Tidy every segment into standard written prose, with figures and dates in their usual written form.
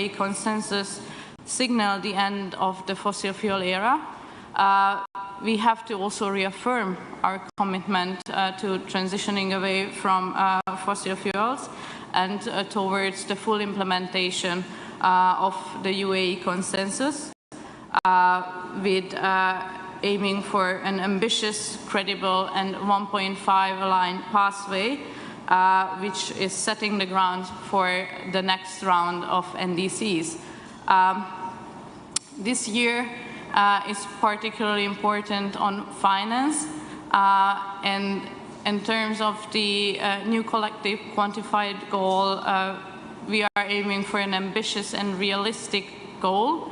UAE consensus signal the end of the fossil fuel era, we have to also reaffirm our commitment to transitioning away from fossil fuels and towards the full implementation of the UAE consensus, with aiming for an ambitious, credible, and 1.5 aligned pathway, which is setting the ground for the next round of NDCs. This year is particularly important on finance, and in terms of the new collective quantified goal, we are aiming for an ambitious and realistic goal,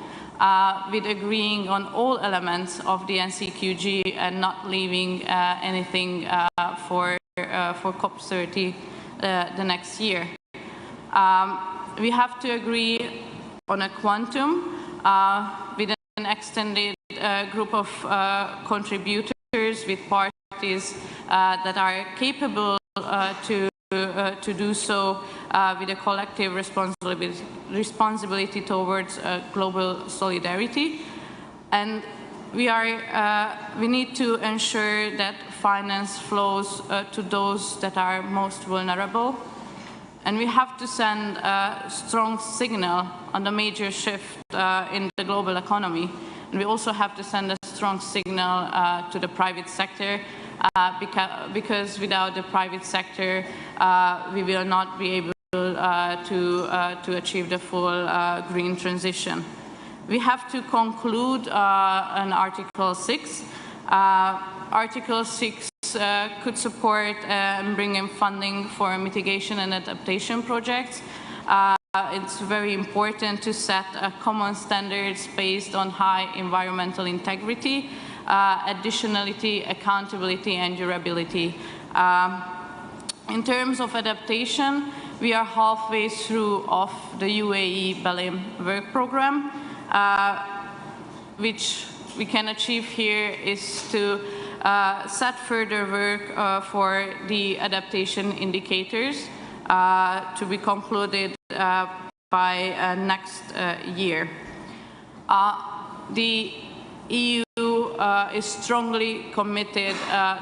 with agreeing on all elements of the NCQG and not leaving anything for COP30 the next year. We have to agree on a quantum with an extended group of contributors, with parties that are capable to do so with a collective responsibility towards global solidarity. And we need to ensure that finance flows to those that are most vulnerable. And we have to send a strong signal on the major shift in the global economy. And we also have to send a strong signal to the private sector, because without the private sector, we will not be able to achieve the full green transition. We have to conclude on Article 6. Article 6 could support and bring in funding for mitigation and adaptation projects. It's very important to set common standards based on high environmental integrity, additionality, accountability, and durability. In terms of adaptation, we are halfway through of the UAE BELIM work program. Which we can achieve here is to set further work for the adaptation indicators to be concluded by next year. The EU is strongly committed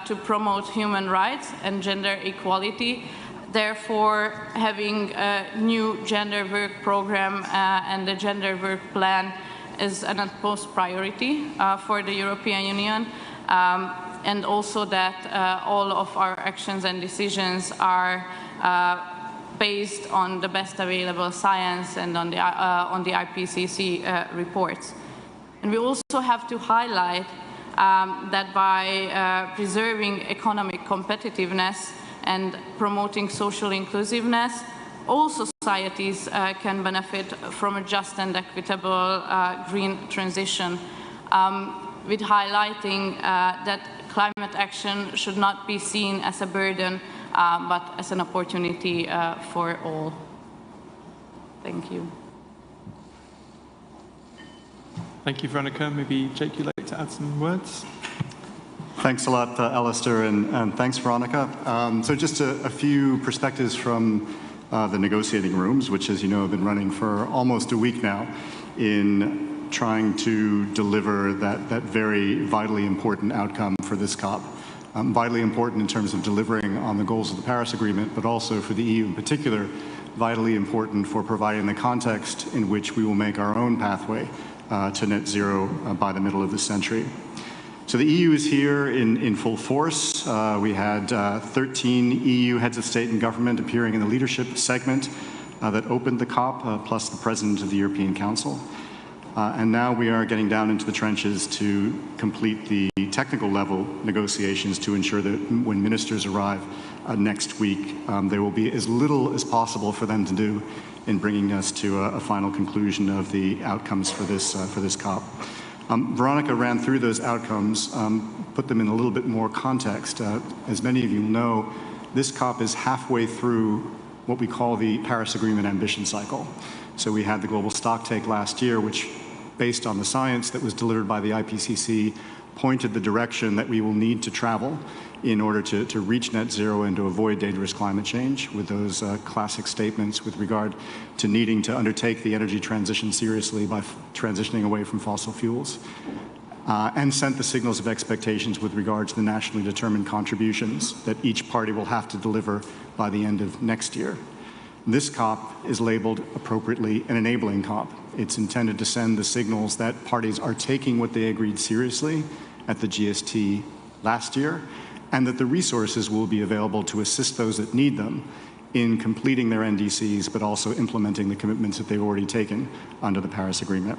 to promote human rights and gender equality. Therefore, having a new gender work program and the gender work plan is an utmost priority for the European Union, and also that all of our actions and decisions are based on the best available science and on the IPCC reports. And we also have to highlight that by preserving economic competitiveness and promoting social inclusiveness, all societies can benefit from a just and equitable green transition, with highlighting that climate action should not be seen as a burden, but as an opportunity for all. Thank you. Thank you, Veronica. Maybe Jake, you'd like to add some words? Thanks a lot, Alistair, and thanks, Veronica. So just a few perspectives from the negotiating rooms, which, as you know, have been running for almost a week now in trying to deliver that very vitally important outcome for this COP. Vitally important in terms of delivering on the goals of the Paris Agreement, but also for the EU in particular, vitally important for providing the context in which we will make our own pathway to net zero by the middle of the century. So the EU is here in full force. We had 13 EU heads of state and government appearing in the leadership segment that opened the COP, plus the President of the European Council. And now we are getting down into the trenches to complete the technical level negotiations to ensure that when ministers arrive next week, there will be as little as possible for them to do in bringing us to a final conclusion of the outcomes for this COP. Veronica ran through those outcomes, put them in a little bit more context. As many of you know, this COP is halfway through what we call the Paris Agreement ambition cycle. So we had the global stocktake last year, which, based on the science that was delivered by the IPCC, pointed the direction that we will need to travel in order to reach net zero and to avoid dangerous climate change, with those classic statements with regard to needing to undertake the energy transition seriously by transitioning away from fossil fuels, and sent the signals of expectations with regard to the nationally determined contributions that each party will have to deliver by the end of next year. This COP is labeled appropriately an enabling COP. It's intended to send the signals that parties are taking what they agreed seriously at the GST last year, and that the resources will be available to assist those that need them in completing their NDCs, but also implementing the commitments that they've already taken under the Paris Agreement.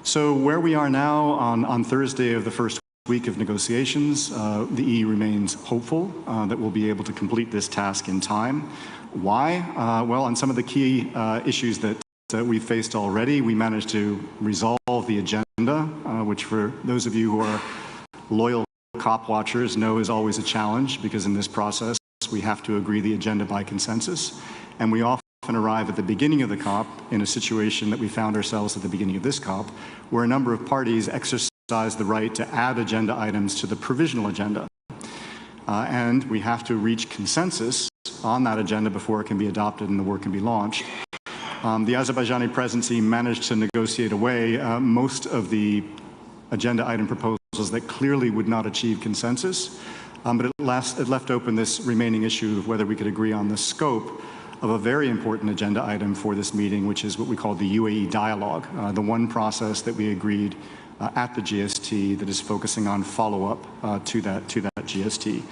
So where we are now on Thursday of the first week of negotiations, the EU remains hopeful that we'll be able to complete this task in time. Why? Well, on some of the key issues that we've faced already, we managed to resolve the agenda, which for those of you who are loyal COP watchers know is always a challenge, because in this process we have to agree the agenda by consensus, and we often arrive at the beginning of the COP in a situation that we found ourselves at the beginning of this COP, where a number of parties exercise the right to add agenda items to the provisional agenda, and we have to reach consensus on that agenda before it can be adopted and the work can be launched. The Azerbaijani presidency managed to negotiate away most of the agenda item proposals that clearly would not achieve consensus, but it left open this remaining issue of whether we could agree on the scope of a very important agenda item for this meeting, which is what we call the UAE dialogue, the one process that we agreed at the GST that is focusing on follow-up to that GST.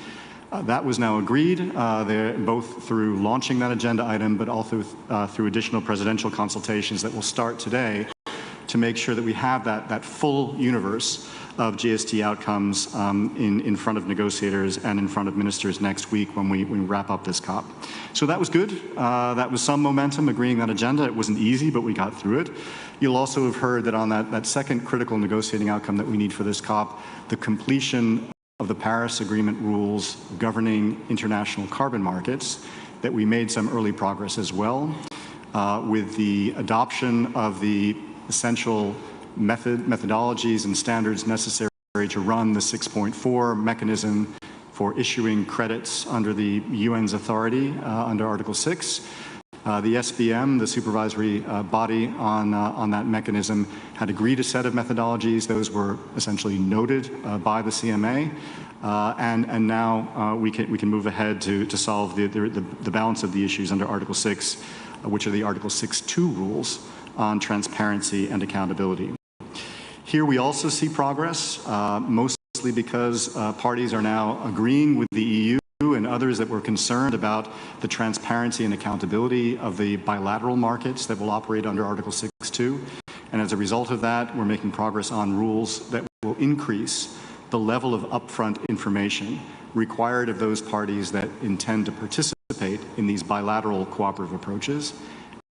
That was now agreed, both through launching that agenda item, but also through additional presidential consultations that will start today, to make sure that we have that full universe of GST outcomes in front of negotiators and in front of ministers next week when we wrap up this COP. So that was good. That was some momentum, agreeing that agenda. It wasn't easy, but we got through it. You'll also have heard that on that second critical negotiating outcome that we need for this COP, the completion of the Paris Agreement rules governing international carbon markets, that we made some early progress as well, with the adoption of the essential methodologies and standards necessary to run the 6.4 mechanism for issuing credits under the UN's authority under Article 6. The SBM, the supervisory body on that mechanism, had agreed a set of methodologies. Those were essentially noted by the CMA, and now we can move ahead to solve the balance of the issues under Article 6, which are the Article 6.2 rules on transparency and accountability. Here we also see progress, mostly because parties are now agreeing with the EU and others that were concerned about the transparency and accountability of the bilateral markets that will operate under Article 6.2. And as a result of that, we're making progress on rules that will increase the level of upfront information required of those parties that intend to participate in these bilateral cooperative approaches,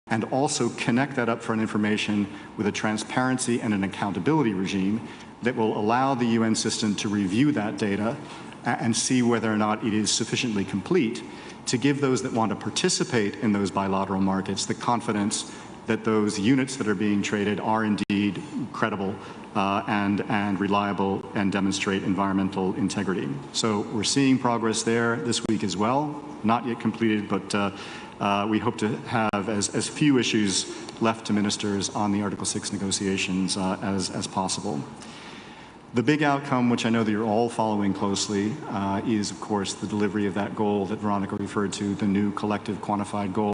and also connect that upfront information with a transparency and an accountability regime that will allow the UN system to review that data and see whether or not it is sufficiently complete to give those that want to participate in those bilateral markets the confidence that those units that are being traded are indeed credible and reliable and demonstrate environmental integrity. So we're seeing progress there this week as well. Not yet completed, but we hope to have as few issues left to ministers on the Article 6 negotiations as possible. The big outcome, which I know that you're all following closely, is, of course, the delivery of that goal that Veronica referred to, the new collective quantified goal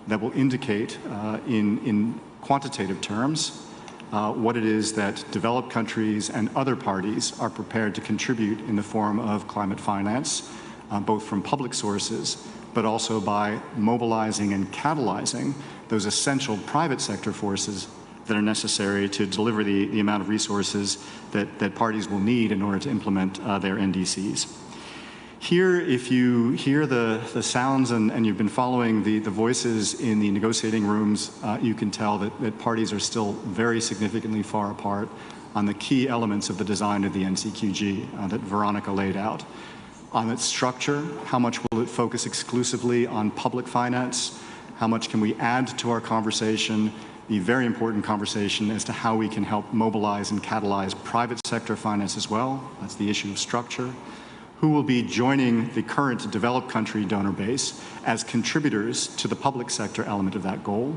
that will indicate in quantitative terms what it is that developed countries and other parties are prepared to contribute in the form of climate finance, both from public sources, but also by mobilizing and catalyzing those essential private sector forces that are necessary to deliver the amount of resources that parties will need in order to implement their NDCs. Here, if you hear the sounds and you've been following the voices in the negotiating rooms, you can tell that parties are still very significantly far apart on the key elements of the design of the NCQG that Veronica laid out. On its structure, how much will it focus exclusively on public finance? How much can we add to our conversation the very important conversation as to how we can help mobilize and catalyze private sector finance as well. That's the issue of structure. Who will be joining the current developed country donor base as contributors to the public sector element of that goal.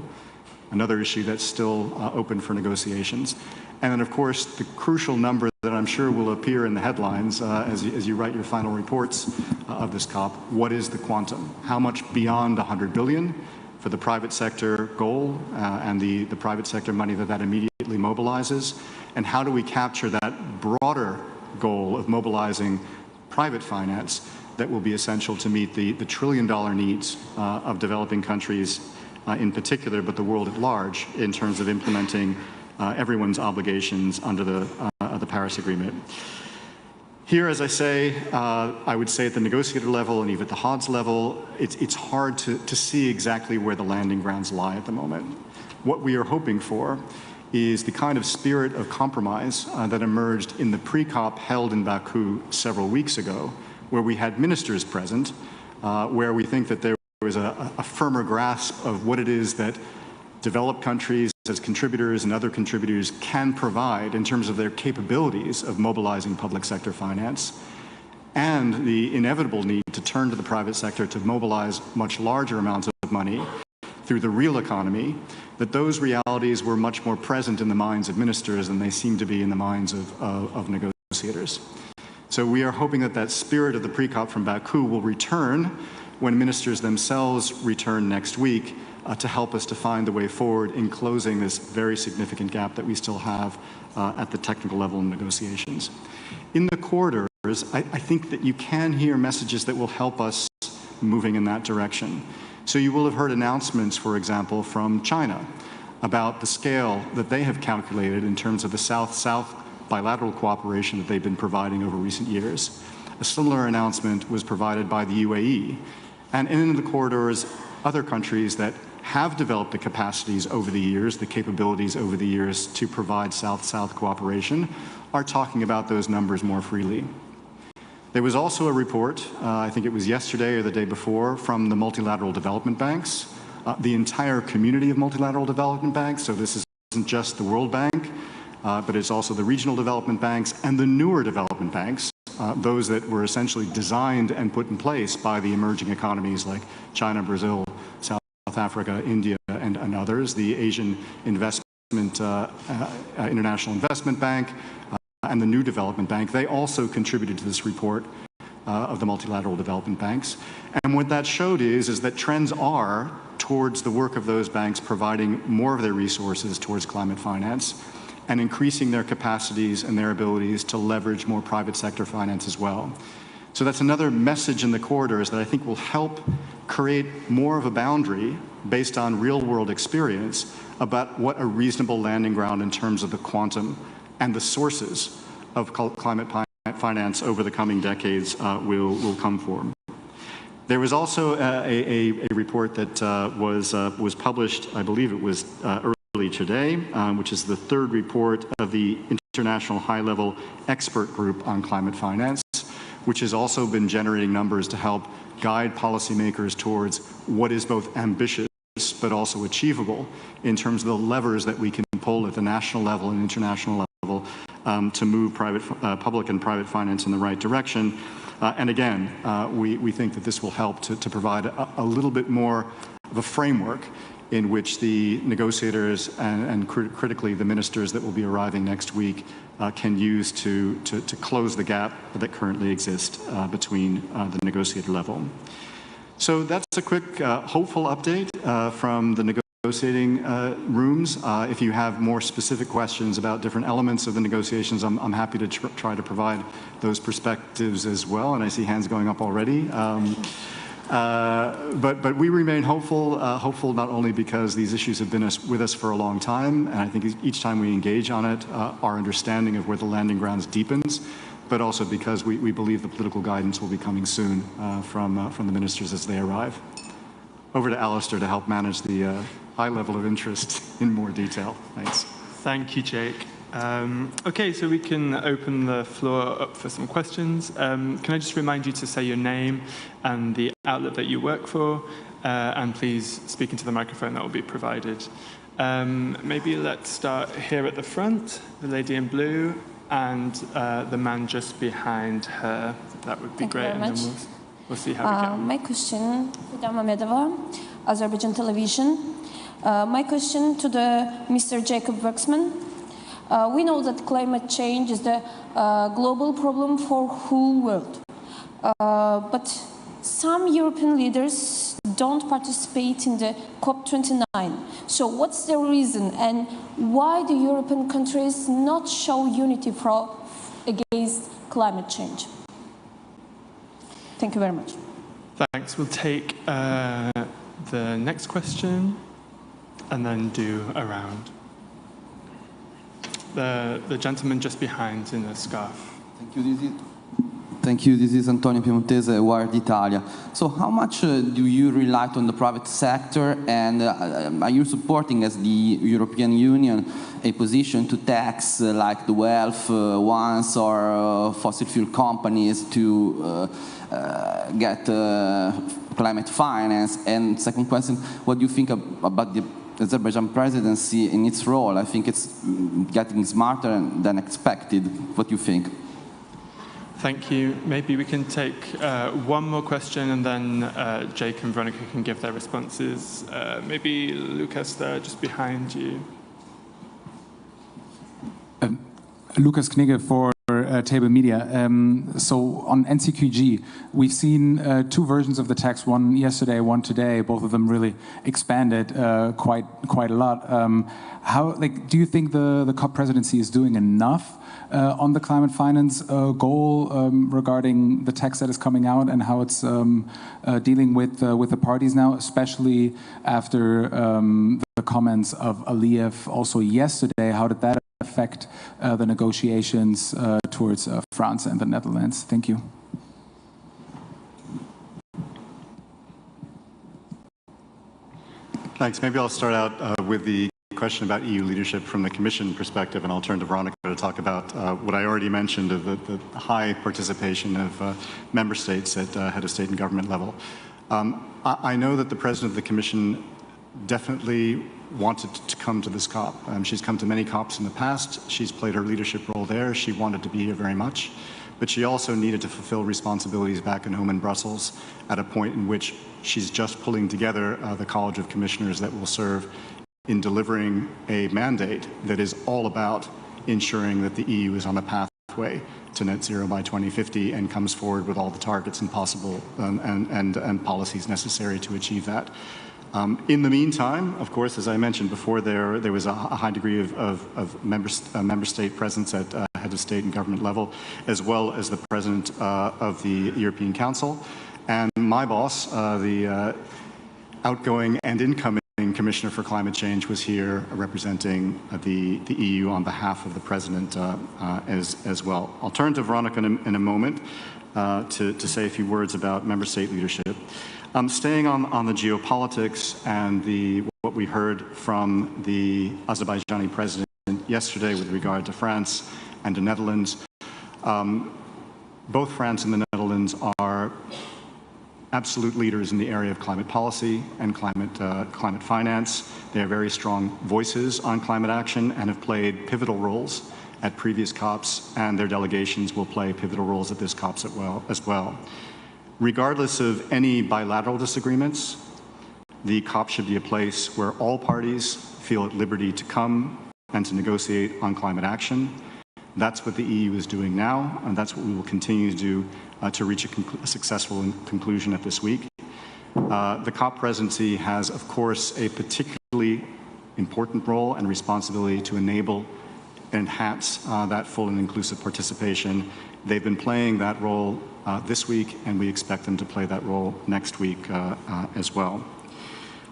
Another issue that's still open for negotiations. And then, of course, the crucial number that I'm sure will appear in the headlines as you write your final reports of this COP. What is the quantum? How much beyond 100 billion for the private sector goal and the private sector money that immediately mobilizes? And how do we capture that broader goal of mobilizing private finance that will be essential to meet the trillion-dollar needs of developing countries in particular, but the world at large, in terms of implementing everyone's obligations under the Paris Agreement. Here, as I say, I would say at the negotiator level and even at the HODS level, it's hard to see exactly where the landing grounds lie at the moment. What we are hoping for is the kind of spirit of compromise that emerged in the pre-COP held in Baku several weeks ago, where we had ministers present, where we think that there was a firmer grasp of what it is that developed countries as contributors and other contributors can provide in terms of their capabilities of mobilizing public sector finance, and the inevitable need to turn to the private sector to mobilize much larger amounts of money through the real economy, that those realities were much more present in the minds of ministers than they seem to be in the minds of negotiators. So we are hoping that that spirit of the pre-COP from Baku will return when ministers themselves return next week to help us to find the way forward in closing this very significant gap that we still have at the technical level in negotiations. In the corridors, I think that you can hear messages that will help us moving in that direction. So you will have heard announcements, for example, from China about the scale that they have calculated in terms of the South-South bilateral cooperation that they've been providing over recent years. A similar announcement was provided by the UAE. And in the corridors, other countries that have developed the capacities over the years, the capabilities over the years to provide South-South cooperation, are talking about those numbers more freely. There was also a report, I think it was yesterday or the day before, from the multilateral development banks, the entire community of multilateral development banks. So this isn't just the World Bank, but it's also the regional development banks and the newer development banks, those that were essentially designed and put in place by the emerging economies like China, Brazil, South Africa, India, and others, the Asian International Investment Bank, and the New Development Bank. They also contributed to this report of the multilateral development banks. And what that showed is that trends are towards the work of those banks providing more of their resources towards climate finance and increasing their capacities and their abilities to leverage more private sector finance as well. So that's another message in the corridors that I think will help create more of a boundary based on real-world experience about what a reasonable landing ground in terms of the quantum and the sources of climate finance over the coming decades will come from. There was also a report that was published, I believe it was early today, which is the third report of the International High-Level Expert Group on Climate Finance, which has also been generating numbers to help guide policymakers towards what is both ambitious but also achievable in terms of the levers that we can pull at the national level and international level to move public and private finance in the right direction. And again, we think that this will help to provide a little bit more of a framework in which the negotiators and critically the ministers that will be arriving next week can use to close the gap that currently exists between the negotiator level. So that's a quick hopeful update from the negotiating rooms. If you have more specific questions about different elements of the negotiations, I'm happy to try to provide those perspectives as well. And I see hands going up already. But we remain hopeful, hopeful not only because these issues have been with us for a long time, and I think each time we engage on it, our understanding of where the landing grounds deepens, but also because we believe the political guidance will be coming soon from the ministers as they arrive. Over to Alistair to help manage the high level of interest in more detail. Thanks. Thank you, Jake. Okay, so we can open the floor up for some questions. Can I just remind you to say your name and the outlet that you work for, and please speak into the microphone that will be provided. Maybe let's start here at the front, the lady in blue, and the man just behind her. That would be Thank great. You very and much. then we'll see how we get on. My question, Fidan Mamedova, Azerbaijan television. My question to Mr. Jacob Waxman. We know that climate change is the global problem for whole world. But some European leaders don't participate in the COP29. So what's the reason, and why do European countries not show unity against climate change? Thank you very much. Thanks. We'll take the next question and then do a round. The gentleman just behind in the scarf. Thank you. This is Antonio Piemontese, Wired Italia. So how much do you rely on the private sector, and are you supporting, as the European Union, a position to tax like the wealth ones or fossil fuel companies to get climate finance? And second question, what do you think about the Azerbaijan presidency in its role? I think it's getting smarter than expected. What do you think? Thank you. Maybe we can take one more question, and then Jake and Veronica can give their responses. Maybe Lucas there, just behind you. Lucas Knigge for Table Media. So on NCQG, we've seen two versions of the text, one yesterday, one today. Both of them really expanded quite a lot. Do you think the COP presidency is doing enough on the climate finance goal regarding the text that is coming out, and how it's dealing with the parties now, especially after the comments of Aliyev also yesterday? How did that affect the negotiations towards France and the Netherlands? Thank you. Thanks. Maybe I'll start out with the question about EU leadership from the Commission perspective, and I'll turn to Veronica to talk about what I already mentioned of the high participation of member states at head of state and government level. I know that the President of the Commission definitely wanted to come to this COP. She's come to many COPs in the past. She's played her leadership role there. She wanted to be here very much. But she also needed to fulfill responsibilities back at home in Brussels at a point in which she's just pulling together the College of Commissioners that will serve in delivering a mandate that is all about ensuring that the EU is on a pathway to net zero by 2050 and comes forward with all the targets and possible and policies necessary to achieve that. In the meantime, of course, as I mentioned before, there was a high degree of member state presence at head of state and government level, as well as the president of the European Council. And my boss, the outgoing and incoming Commissioner for Climate Change, was here representing the EU on behalf of the President as well. I'll turn to Veronica in a moment to say a few words about member state leadership. Staying on the geopolitics and what we heard from the Azerbaijani president yesterday with regard to France and the Netherlands, both France and the Netherlands are absolute leaders in the area of climate policy and climate finance. They are very strong voices on climate action and have played pivotal roles at previous COPs, and their delegations will play pivotal roles at this COPs as well. Regardless of any bilateral disagreements, the COP should be a place where all parties feel at liberty to come and to negotiate on climate action. That's what the EU is doing now, and that's what we will continue to do to reach a successful conclusion at this week. The COP presidency has, of course, a particularly important role and responsibility to enable and enhance that full and inclusive participation. They've been playing that role this week, and we expect them to play that role next week as well.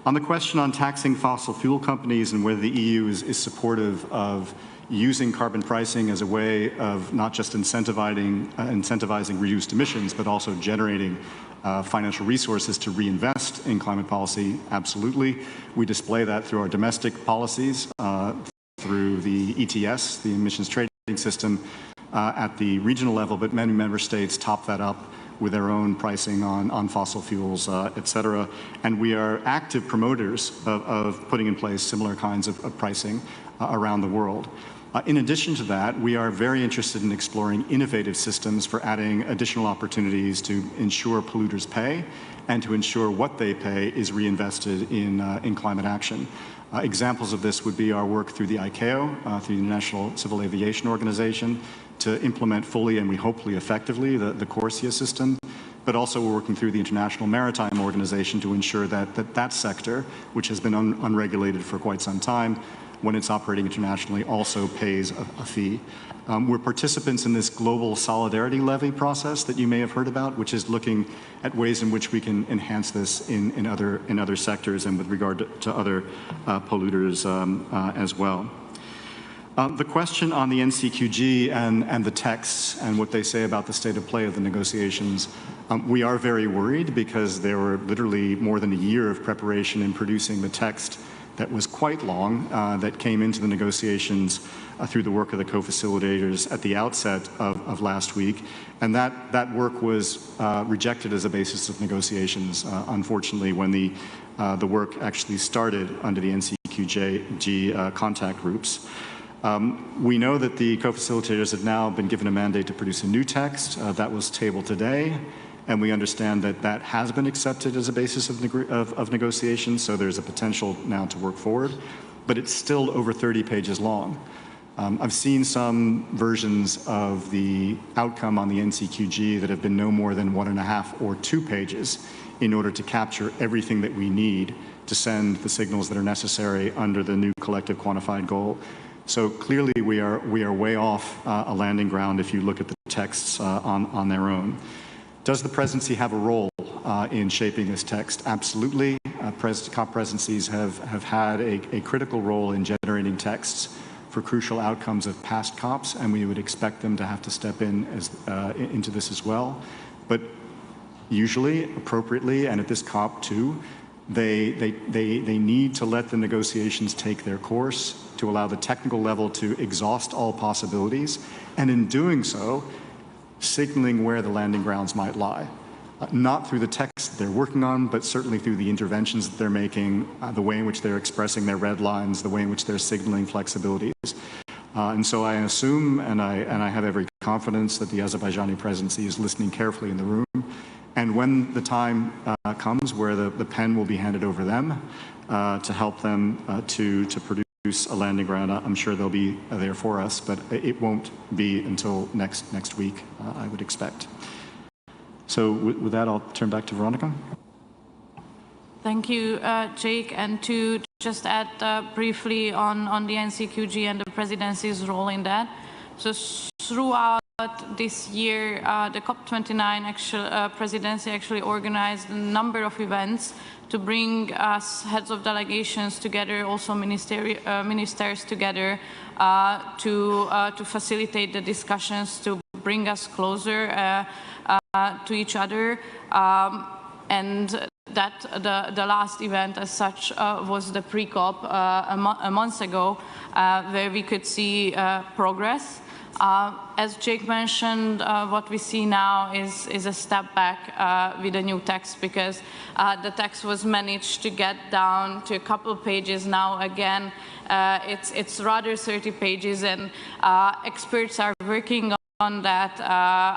On the question on taxing fossil fuel companies and whether the EU is supportive of using carbon pricing as a way of not just incentivizing reduced emissions, but also generating financial resources to reinvest in climate policy, absolutely. We display that through our domestic policies, through the ETS, the emissions trading system, at the regional level, but many member states top that up with their own pricing on fossil fuels, et cetera. And we are active promoters of putting in place similar kinds of pricing around the world. In addition to that, we are very interested in exploring innovative systems for adding additional opportunities to ensure polluters pay and to ensure what they pay is reinvested in climate action. Examples of this would be our work through the ICAO, through the International Civil Aviation Organization, to implement fully and we hopefully effectively the CORSIA system, but also we're working through the International Maritime Organization to ensure that sector, which has been unregulated for quite some time, when it's operating internationally, also pays a fee. We're participants in this global solidarity levy process that you may have heard about, which is looking at ways in which we can enhance this in other sectors and with regard to other polluters as well. The question on the NCQG and the texts and what they say about the state of play of the negotiations, we are very worried because there were literally more than a year of preparation in producing the text that was quite long, that came into the negotiations through the work of the co-facilitators at the outset of last week. And that work was rejected as a basis of negotiations, unfortunately, when the work actually started under the NCQG contact groups. We know that the co-facilitators have now been given a mandate to produce a new text. That was tabled today. And we understand that that has been accepted as a basis of negotiations, so there's a potential now to work forward. But it's still over 30 pages long. I've seen some versions of the outcome on the NCQG that have been no more than 1.5 or 2 pages in order to capture everything that we need to send the signals that are necessary under the new collective quantified goal. So clearly we are way off a landing ground if you look at the texts on their own. Does the presidency have a role in shaping this text? Absolutely. COP presidencies have had a critical role in generating texts for crucial outcomes of past COPs, and we would expect them to have to step into this as well. But usually, appropriately, and at this COP too, they need to let the negotiations take their course, to allow the technical level to exhaust all possibilities, and in doing so, signaling where the landing grounds might lie. Not through the text they're working on, but certainly through the interventions that they're making, the way in which they're expressing their red lines, the way in which they're signaling flexibilities. And so I assume, and I have every confidence, that the Azerbaijani presidency is listening carefully in the room. And when the time comes where the pen will be handed over them to help them to produce a landing ground, I'm sure they'll be there for us, but it won't be until next week, I would expect. So with that, I'll turn back to Veronica. Thank you, Jake. And to just add briefly on the NCQG and the presidency's role in that. So throughout this year, the COP29 presidency actually organized a number of events to bring us heads of delegations together, also ministers together, to facilitate the discussions, to bring us closer to each other. And that the last event as such was the pre-COP a month ago, where we could see progress. As Jake mentioned, what we see now is a step back with a new text, because the text was managed to get down to a couple of pages. Now again, it's rather 30 pages, and experts are working on that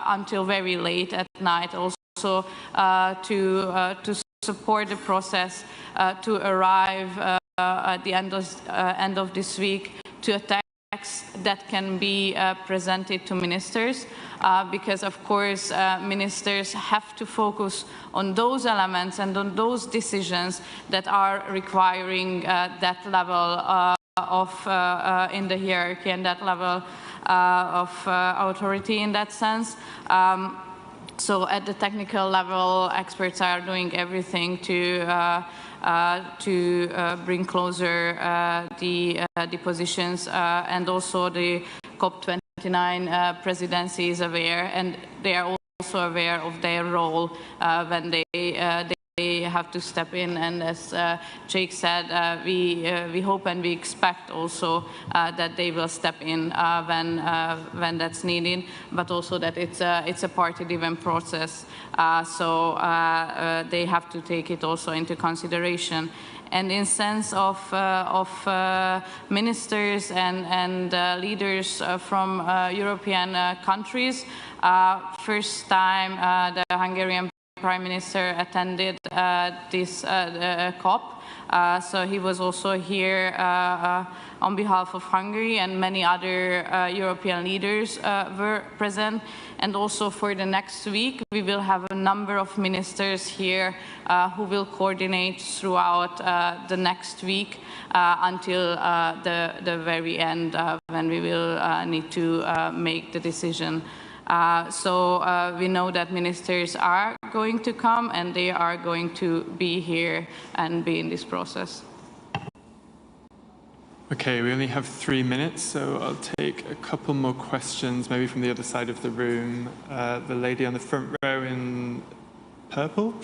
until very late at night, also to support the process to arrive at the end of this week to a text that can be presented to ministers, because of course ministers have to focus on those elements and on those decisions that are requiring that level in the hierarchy and that level of authority in that sense. So at the technical level, experts are doing everything to bring closer the positions, and also the COP29 presidency is aware, and they are also aware of their role when they they have to step in, and as Jake said, we hope and we expect also that they will step in when that's needed, but also that it's a party-driven process, so they have to take it also into consideration. And in sense of ministers and leaders from European countries, first time the Hungarian Prime Minister attended this COP. So he was also here on behalf of Hungary, and many other European leaders were present. And also for the next week, we will have a number of ministers here who will coordinate throughout the next week until the very end when we will need to make the decision. So we know that ministers are going to come, and they are going to be here and be in this process. Okay, we only have 3 minutes, so I'll take a couple more questions, maybe from the other side of the room. The lady on the front row in purple,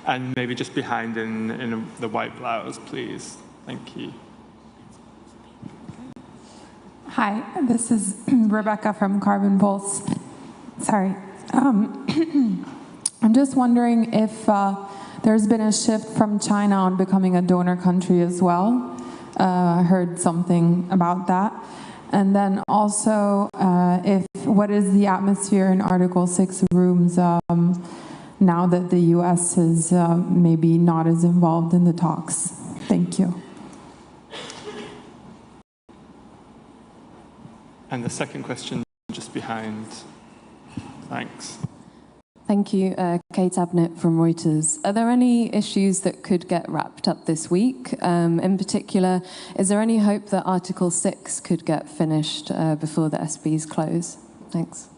and maybe just behind in the white blouse, please. Thank you. Hi, this is Rebecca from Carbon Pulse. Sorry. I'm just wondering if there's been a shift from China on becoming a donor country as well. I heard something about that. And then also, what is the atmosphere in Article 6 rooms now that the US is maybe not as involved in the talks? Thank you. And the second question just behind. Thanks. Thank you. Kate Abnett from Reuters. Are there any issues that could get wrapped up this week? In particular, is there any hope that Article 6 could get finished before the SPs close? Thanks.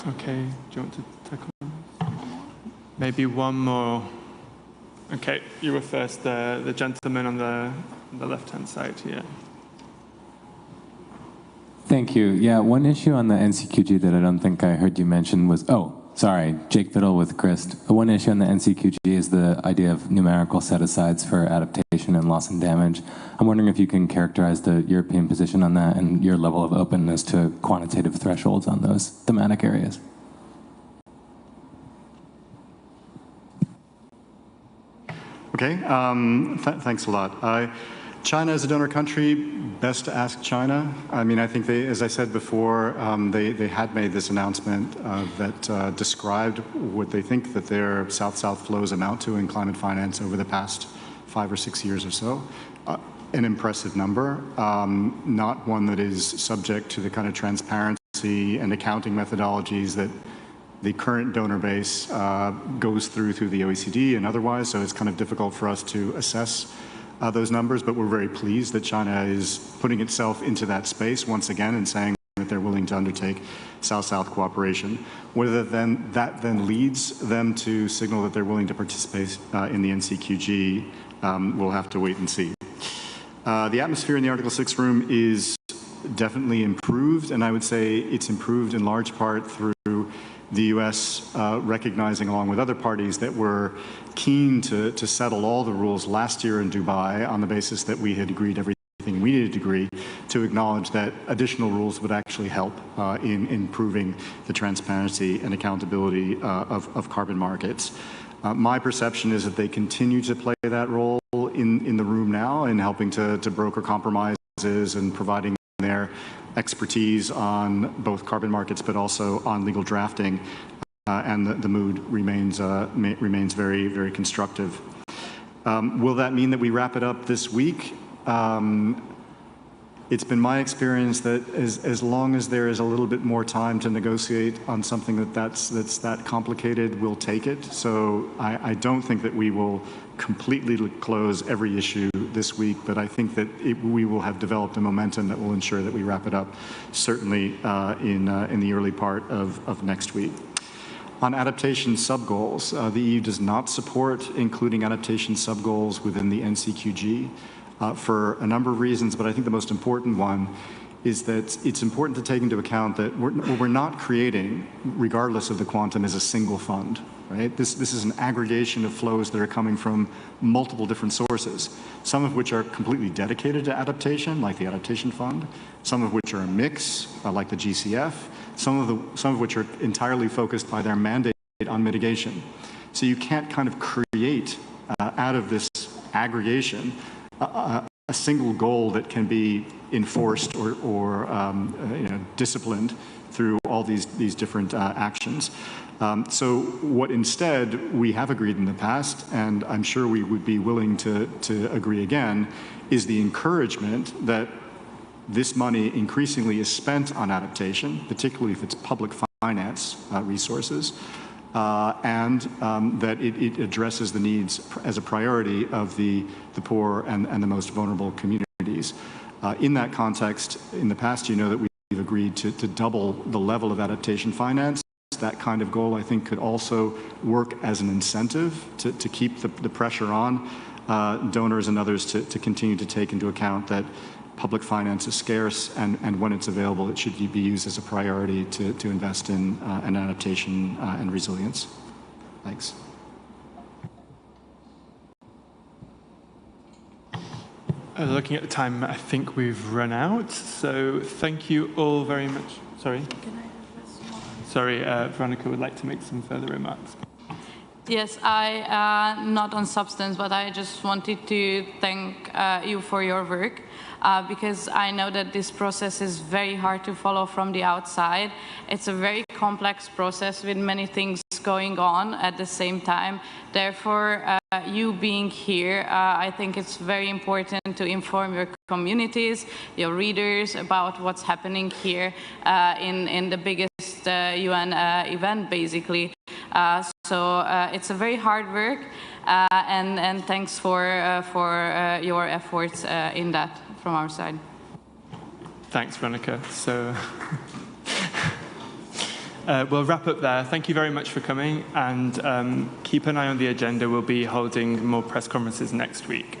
Okay, do you want to tackle? Maybe one more. Okay, you were first, the gentleman on the left-hand side here. Thank you. Yeah, one issue on the NCQG that I don't think I heard you mention was, Jake Biddle with Christ. One issue on the NCQG is the idea of numerical set-asides for adaptation and loss and damage. I'm wondering if you can characterize the European position on that and your level of openness to quantitative thresholds on those thematic areas. Okay, thanks a lot. China as a donor country, best to ask China. I mean, I think they, as I said before, they had made this announcement that described what they think that their South-South flows amount to in climate finance over the past 5 or 6 years or so. An impressive number, not one that is subject to the kind of transparency and accounting methodologies that the current donor base goes through the OECD and otherwise, so it's kind of difficult for us to assess those numbers, but we're very pleased that China is putting itself into that space once again and saying that they're willing to undertake South-South cooperation. Whether that then leads them to signal that they're willing to participate in the NCQG, we'll have to wait and see. The atmosphere in the Article 6 room is definitely improved, and I would say it's improved in large part through the U.S. Recognizing, along with other parties, that we're keen to settle all the rules last year in Dubai on the basis that we had agreed everything we needed to agree, to acknowledge that additional rules would actually help in improving the transparency and accountability of carbon markets. My perception is that they continue to play that role in the room now in helping to broker compromises and providing their expertise on both carbon markets but also on legal drafting, and the mood remains very, very constructive. Will that mean that we wrap it up this week? It's been my experience that as long as there is a little bit more time to negotiate on something that's that complicated, we'll take it. So I don't think that we will completely close every issue this week, but I think that we will have developed a momentum that will ensure that we wrap it up certainly in the early part of next week. On adaptation sub-goals, the EU does not support including adaptation sub-goals within the NCQG. For a number of reasons, but I think the most important one is that it's important to take into account that what we're not creating, regardless of the quantum, is a single fund, right? This is an aggregation of flows that are coming from multiple different sources, some of which are completely dedicated to adaptation, like the Adaptation Fund, some of which are a mix, like the GCF, some of which are entirely focused by their mandate on mitigation. So you can't kind of create out of this aggregation a single goal that can be enforced or disciplined through all these different actions. So what instead we have agreed in the past, and I'm sure we would be willing to agree again, is the encouragement that this money increasingly is spent on adaptation, particularly if it's public finance resources, and that it addresses the needs as a priority of the poor and the most vulnerable communities. In that context, in the past, you know that we've agreed to double the level of adaptation finance. That kind of goal, I think, could also work as an incentive to keep the pressure on donors and others to continue to take into account that public finance is scarce, and when it's available, it should be used as a priority to invest in an adaptation and resilience. Thanks. Looking at the time, I think we've run out. So thank you all very much. Sorry. Sorry, Veronica would like to make some further remarks. Yes, not on substance, but I just wanted to thank you for your work, because I know that this process is very hard to follow from the outside. It's a very complex process with many things going on at the same time. Therefore, you being here, I think it's very important to inform your communities, your readers, about what's happening here in the biggest UN event, basically. So it's a very hard work, and thanks for your efforts in that from our side. Thanks, Veronica. So we'll wrap up there. Thank you very much for coming, and keep an eye on the agenda. We'll be holding more press conferences next week.